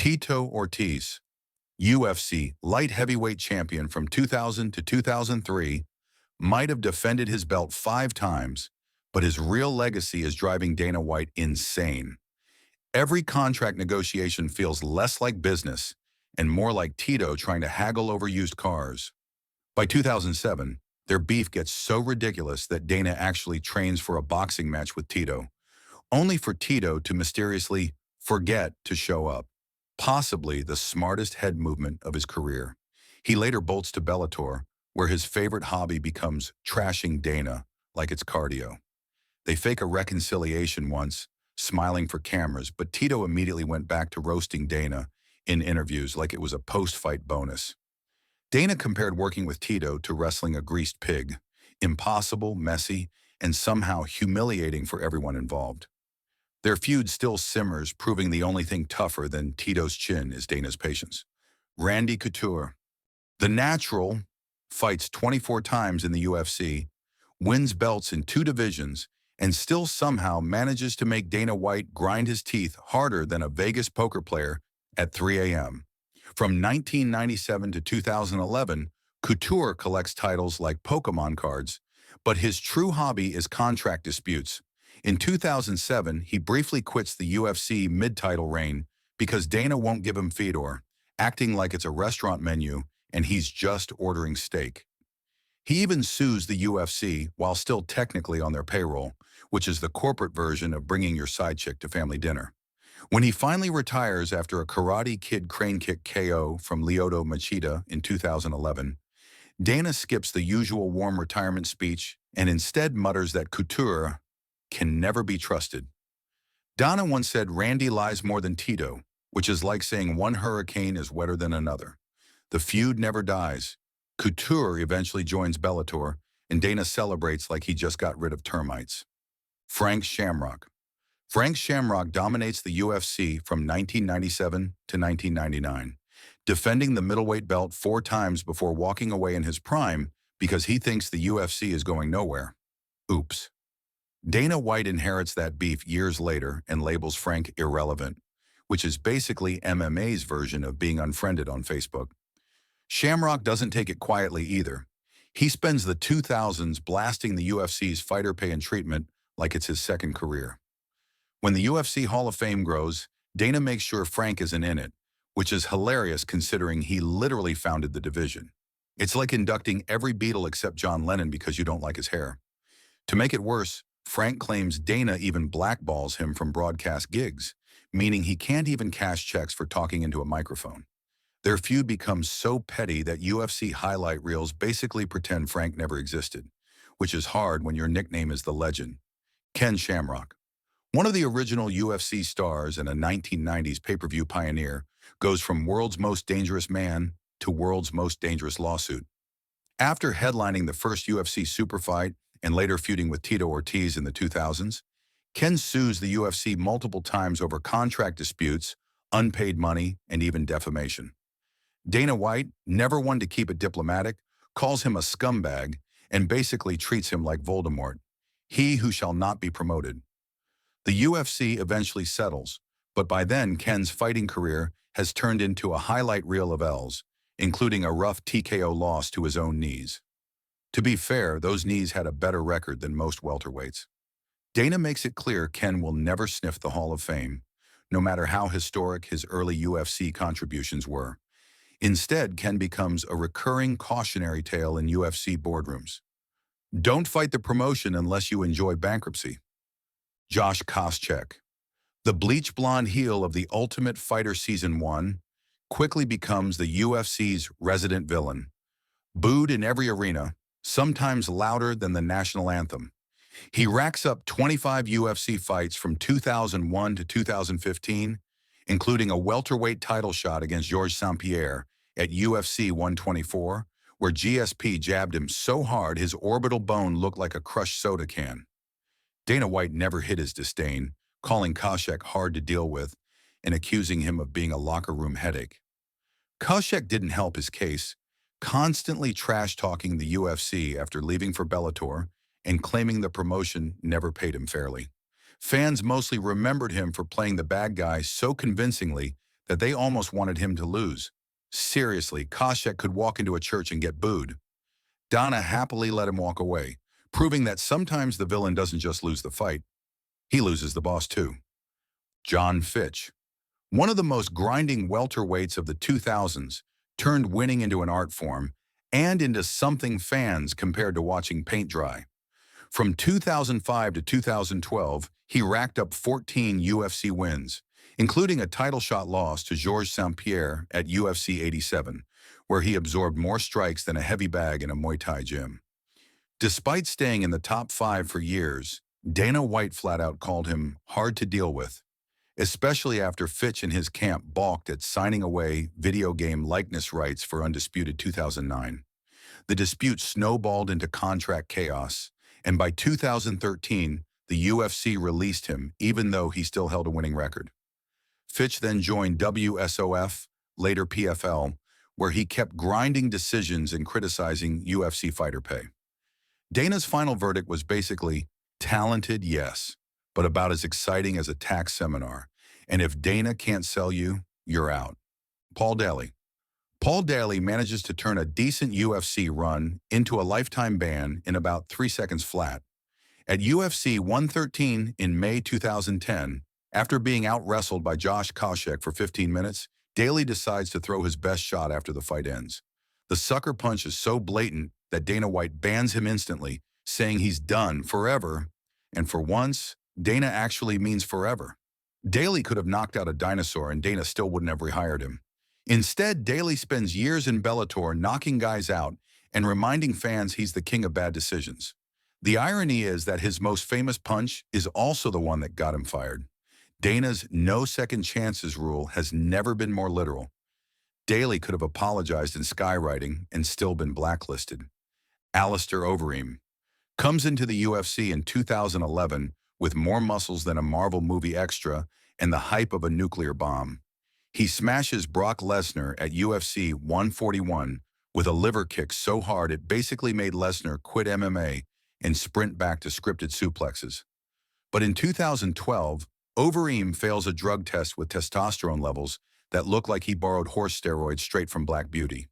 Tito Ortiz, UFC light heavyweight champion from 2000 to 2003, might have defended his belt 5 times, but his real legacy is driving Dana White insane. Every contract negotiation feels less like business and more like Tito trying to haggle over used cars. By 2007, their beef gets so ridiculous that Dana actually trains for a boxing match with Tito, only for Tito to mysteriously forget to show up. Possibly the smartest head movement of his career. He later bolts to Bellator, where his favorite hobby becomes trashing Dana like it's cardio. They fake a reconciliation once, smiling for cameras, but Tito immediately went back to roasting Dana in interviews like it was a post-fight bonus. Dana compared working with Tito to wrestling a greased pig, impossible, messy, and somehow humiliating for everyone involved. Their feud still simmers, proving the only thing tougher than Tito's chin is Dana's patience. Randy Couture, the natural, fights 24 times in the UFC, wins belts in 2 divisions, and still somehow manages to make Dana White grind his teeth harder than a Vegas poker player at 3 a.m. From 1997 to 2011, Couture collects titles like Pokemon cards, but his true hobby is contract disputes. In 2007, he briefly quits the UFC mid-title reign because Dana won't give him Fedor, acting like it's a restaurant menu and he's just ordering steak. He even sues the UFC while still technically on their payroll, which is the corporate version of bringing your side chick to family dinner. When he finally retires after a Karate Kid crane kick KO from Lyoto Machida in 2011, Dana skips the usual warm retirement speech and instead mutters that Couture can never be trusted. Dana once said Randy lies more than Tito, which is like saying one hurricane is wetter than another. The feud never dies. Couture eventually joins Bellator, and Dana celebrates like he just got rid of termites. Frank Shamrock. Frank Shamrock dominates the UFC from 1997 to 1999, defending the middleweight belt 4 times before walking away in his prime because he thinks the UFC is going nowhere. Oops. Dana White inherits that beef years later and labels Frank irrelevant, which is basically MMA's version of being unfriended on Facebook. Shamrock doesn't take it quietly either. He spends the 2000s blasting the UFC's fighter pay and treatment like it's his second career. When the UFC Hall of Fame grows, Dana makes sure Frank isn't in it, which is hilarious considering he literally founded the division. It's like inducting every Beatle except John Lennon because you don't like his hair. To make it worse, Frank claims Dana even blackballs him from broadcast gigs, meaning he can't even cash checks for talking into a microphone. Their feud becomes so petty that UFC highlight reels basically pretend Frank never existed, which is hard when your nickname is the legend. Ken Shamrock, one of the original UFC stars and a 1990s pay-per-view pioneer, goes from world's most dangerous man to world's most dangerous lawsuit. After headlining the first UFC super fight and later feuding with Tito Ortiz in the 2000s, Ken sues the UFC multiple times over contract disputes, unpaid money, and even defamation. Dana White, never one to keep it diplomatic, calls him a scumbag and basically treats him like Voldemort, he who shall not be promoted. The UFC eventually settles, but by then Ken's fighting career has turned into a highlight reel of L's, including a rough TKO loss to his own knees. To be fair, those knees had a better record than most welterweights. Dana makes it clear Ken will never sniff the Hall of Fame, no matter how historic his early UFC contributions were. Instead, Ken becomes a recurring cautionary tale in UFC boardrooms. Don't fight the promotion unless you enjoy bankruptcy. Josh Koscheck, the bleach blonde heel of The Ultimate Fighter Season 1, quickly becomes the UFC's resident villain. Booed in every arena, sometimes louder than the national anthem. He racks up 25 UFC fights from 2001 to 2015, including a welterweight title shot against Georges St-Pierre at UFC 124, where GSP jabbed him so hard his orbital bone looked like a crushed soda can. Dana White never hid his disdain, calling Koscheck hard to deal with and accusing him of being a locker room headache. Koscheck didn't help his case, constantly trash-talking the UFC after leaving for Bellator and claiming the promotion never paid him fairly. Fans mostly remembered him for playing the bad guy so convincingly that they almost wanted him to lose. Seriously, Koscheck could walk into a church and get booed. Dana happily let him walk away, proving that sometimes the villain doesn't just lose the fight, he loses the boss too. John Fitch, one of the most grinding welterweights of the 2000s, turned winning into an art form and into something fans compared to watching paint dry. From 2005 to 2012, he racked up 14 UFC wins, including a title shot loss to Georges St-Pierre at UFC 87, where he absorbed more strikes than a heavy bag in a Muay Thai gym. Despite staying in the top 5 for years, Dana White flat out called him hard to deal with, especially after Fitch and his camp balked at signing away video game likeness rights for Undisputed 2009. The dispute snowballed into contract chaos, and by 2013, the UFC released him, even though he still held a winning record. Fitch then joined WSOF, later PFL, where he kept grinding decisions and criticizing UFC fighter pay. Dana's final verdict was basically, talented, yes, but about as exciting as a tax seminar. And if Dana can't sell you, you're out. Paul Daly. Paul Daly manages to turn a decent UFC run into a lifetime ban in about 3 seconds flat. At UFC 113 in May 2010, after being out-wrestled by Josh Koscheck for 15 minutes, Daly decides to throw his best shot after the fight ends. The sucker punch is so blatant that Dana White bans him instantly, saying he's done forever. And for once, Dana actually means forever. Daly could have knocked out a dinosaur and Dana still wouldn't have rehired him. Instead, Daly spends years in Bellator knocking guys out and reminding fans he's the king of bad decisions. The irony is that his most famous punch is also the one that got him fired. Dana's no second chances rule has never been more literal. Daly could have apologized in skywriting and still been blacklisted. Alistair Overeem comes into the UFC in 2011 with more muscles than a Marvel movie extra and the hype of a nuclear bomb. He smashes Brock Lesnar at UFC 141 with a liver kick so hard it basically made Lesnar quit MMA and sprint back to scripted suplexes. But in 2012, Overeem fails a drug test with testosterone levels that look like he borrowed horse steroids straight from Black Beauty.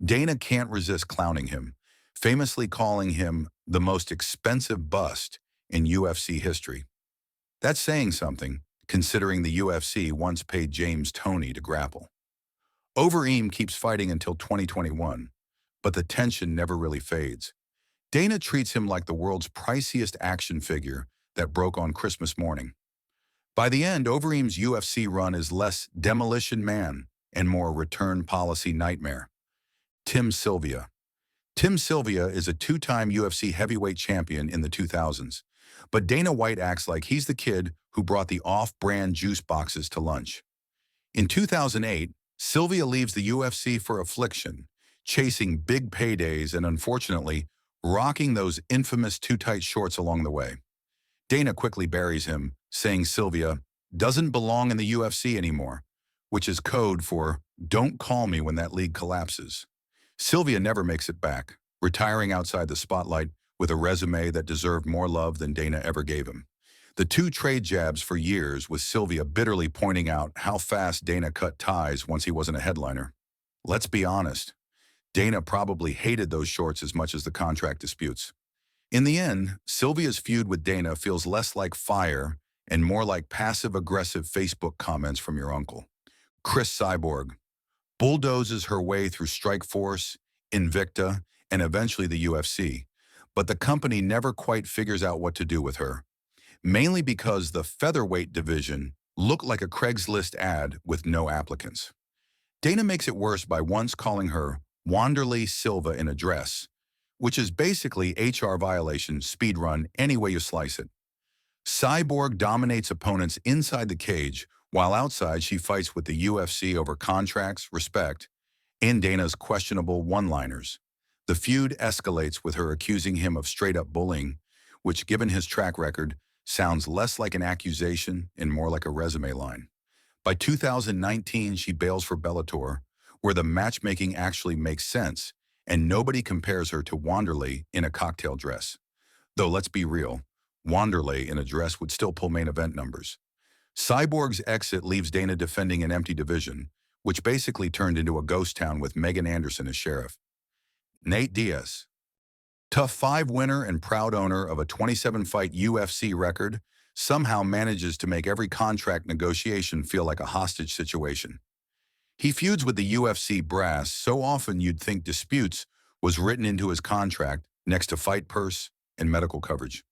Dana can't resist clowning him, famously calling him the most expensive bust in UFC history. That's saying something, considering the UFC once paid James Toney to grapple. Overeem keeps fighting until 2021, but the tension never really fades. Dana treats him like the world's priciest action figure that broke on Christmas morning. By the end, Overeem's UFC run is less Demolition Man and more return policy nightmare. Tim Sylvia. Tim Sylvia is a 2-time UFC heavyweight champion in the 2000s, but Dana White acts like he's the kid who brought the off-brand juice boxes to lunch. In 2008, Sylvia leaves the UFC for Affliction, chasing big paydays and, unfortunately, rocking those infamous too-tight shorts along the way. Dana quickly buries him, saying Sylvia doesn't belong in the UFC anymore, which is code for "don't call me when that league collapses." Sylvia never makes it back, retiring outside the spotlight with a resume that deserved more love than Dana ever gave him. The two trade jabs for years, with Sylvia bitterly pointing out how fast Dana cut ties once he wasn't a headliner. Let's be honest, Dana probably hated those shorts as much as the contract disputes. In the end, Sylvia's feud with Dana feels less like fire and more like passive-aggressive Facebook comments from your uncle. Chris Cyborg bulldozes her way through Strikeforce, Invicta, and eventually the UFC, but the company never quite figures out what to do with her, mainly because the featherweight division looked like a Craigslist ad with no applicants. Dana makes it worse by once calling her Wanderlei Silva in a dress, which is basically HR violation speedrun any way you slice it. Cyborg dominates opponents inside the cage, while outside she fights with the UFC over contracts, respect, and Dana's questionable one-liners. The feud escalates with her accusing him of straight-up bullying, which, given his track record, sounds less like an accusation and more like a resume line. By 2019, she bails for Bellator, where the matchmaking actually makes sense, and nobody compares her to Wanderlei in a cocktail dress. Though let's be real, Wanderlei in a dress would still pull main event numbers. Cyborg's exit leaves Dana defending an empty division, which basically turned into a ghost town with Megan Anderson as sheriff. Nate Diaz, tough 5 winner and proud owner of a 27-fight UFC record, somehow manages to make every contract negotiation feel like a hostage situation. He feuds with the UFC brass so often you'd think disputes was written into his contract next to fight purse and medical coverage.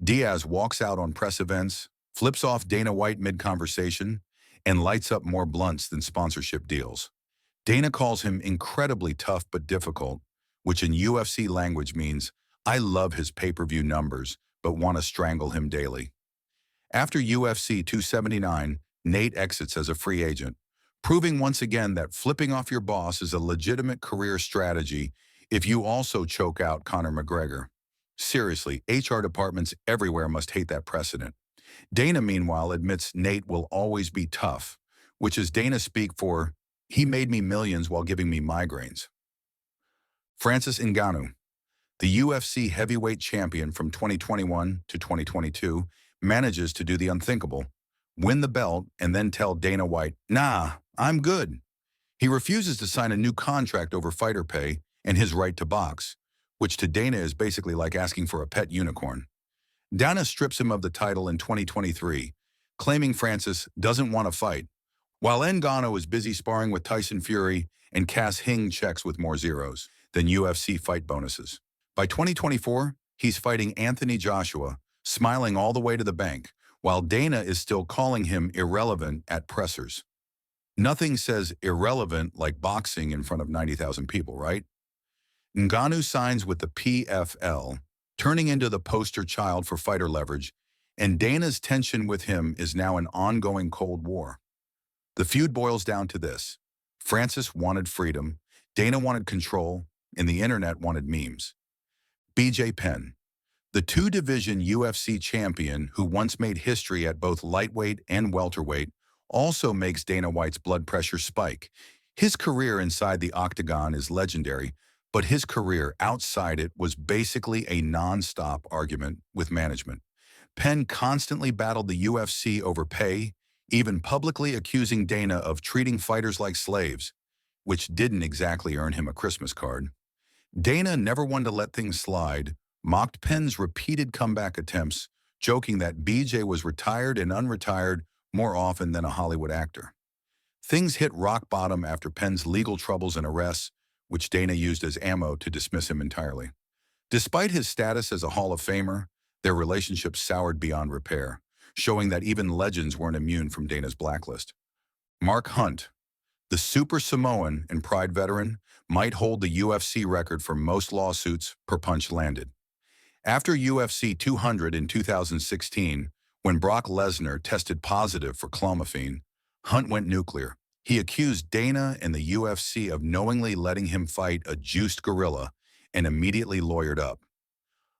Diaz walks out on press events, flips off Dana White mid-conversation, and lights up more blunts than sponsorship deals. Dana calls him incredibly tough but difficult, which in UFC language means, I love his pay-per-view numbers, but want to strangle him daily. After UFC 279, Nate exits as a free agent, proving once again that flipping off your boss is a legitimate career strategy if you also choke out Conor McGregor. Seriously, HR departments everywhere must hate that precedent. Dana, meanwhile, admits Nate will always be tough, which is Dana speak for, he made me millions while giving me migraines. Francis Ngannou, the UFC heavyweight champion from 2021 to 2022, manages to do the unthinkable, win the belt, and then tell Dana White, nah, I'm good. He refuses to sign a new contract over fighter pay and his right to box, which to Dana is basically like asking for a pet unicorn. Dana strips him of the title in 2023, claiming Francis doesn't want to fight, while Ngannou is busy sparring with Tyson Fury and Cass Hing checks with more zeros than UFC fight bonuses. By 2024, he's fighting Anthony Joshua, smiling all the way to the bank, while Dana is still calling him irrelevant at pressers. Nothing says irrelevant like boxing in front of 90,000 people, right? Ngannou signs with the PFL, turning into the poster child for fighter leverage, and Dana's tension with him is now an ongoing Cold War. The feud boils down to this. Francis wanted freedom, Dana wanted control, and the internet wanted memes. BJ Penn, the 2-division UFC champion who once made history at both lightweight and welterweight, also makes Dana White's blood pressure spike. His career inside the octagon is legendary, but his career outside it was basically a non-stop argument with management. Penn constantly battled the UFC over pay, even publicly accusing Dana of treating fighters like slaves, which didn't exactly earn him a Christmas card. Dana, never one to let things slide, mocked Penn's repeated comeback attempts, joking that BJ was retired and unretired more often than a Hollywood actor. Things hit rock bottom after Penn's legal troubles and arrests, which Dana used as ammo to dismiss him entirely. Despite his status as a Hall of Famer, their relationship soured beyond repair, showing that even legends weren't immune from Dana's blacklist. Mark Hunt, the Super Samoan and Pride veteran, might hold the UFC record for most lawsuits per punch landed. After UFC 200 in 2016, when Brock Lesnar tested positive for clomiphene, Hunt went nuclear. He accused Dana and the UFC of knowingly letting him fight a juiced gorilla and immediately lawyered up.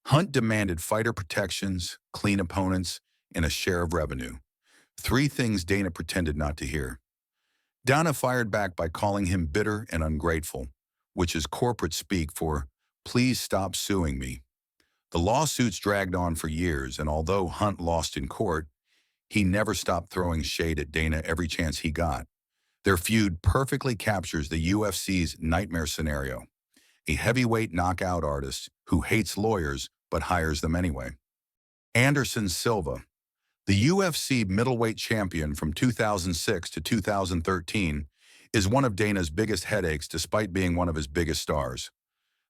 Hunt demanded fighter protections, clean opponents, and a share of revenue. 3 things Dana pretended not to hear. Dana fired back by calling him bitter and ungrateful, which is corporate speak for, please stop suing me. The lawsuits dragged on for years, and although Hunt lost in court, he never stopped throwing shade at Dana every chance he got. Their feud perfectly captures the UFC's nightmare scenario, a heavyweight knockout artist who hates lawyers but hires them anyway. Anderson Silva, the UFC middleweight champion from 2006 to 2013, is one of Dana's biggest headaches despite being one of his biggest stars.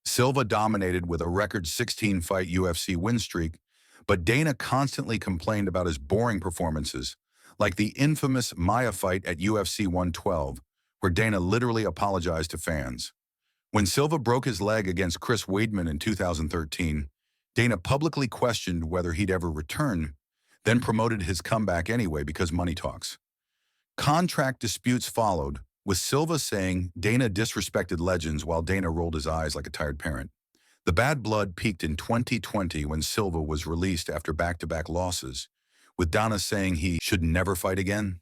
Silva dominated with a record 16-fight UFC win streak, but Dana constantly complained about his boring performances, like the infamous Maia fight at UFC 112, where Dana literally apologized to fans. When Silva broke his leg against Chris Weidman in 2013, Dana publicly questioned whether he'd ever return, then promoted his comeback anyway because money talks. Contract disputes followed, with Silva saying Dana disrespected legends while Dana rolled his eyes like a tired parent. The bad blood peaked in 2020 when Silva was released after back-to-back losses, with Dana saying he should never fight again.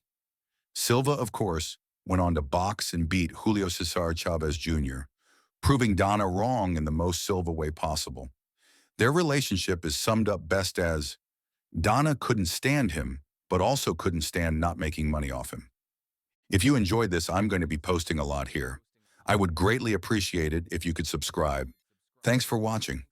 Silva, of course, went on to box and beat Julio Cesar Chavez Jr., proving Dana wrong in the most Silva way possible. Their relationship is summed up best as, Dana couldn't stand him, but also couldn't stand not making money off him. If you enjoyed this, I'm going to be posting a lot here. I would greatly appreciate it if you could subscribe. Thanks for watching.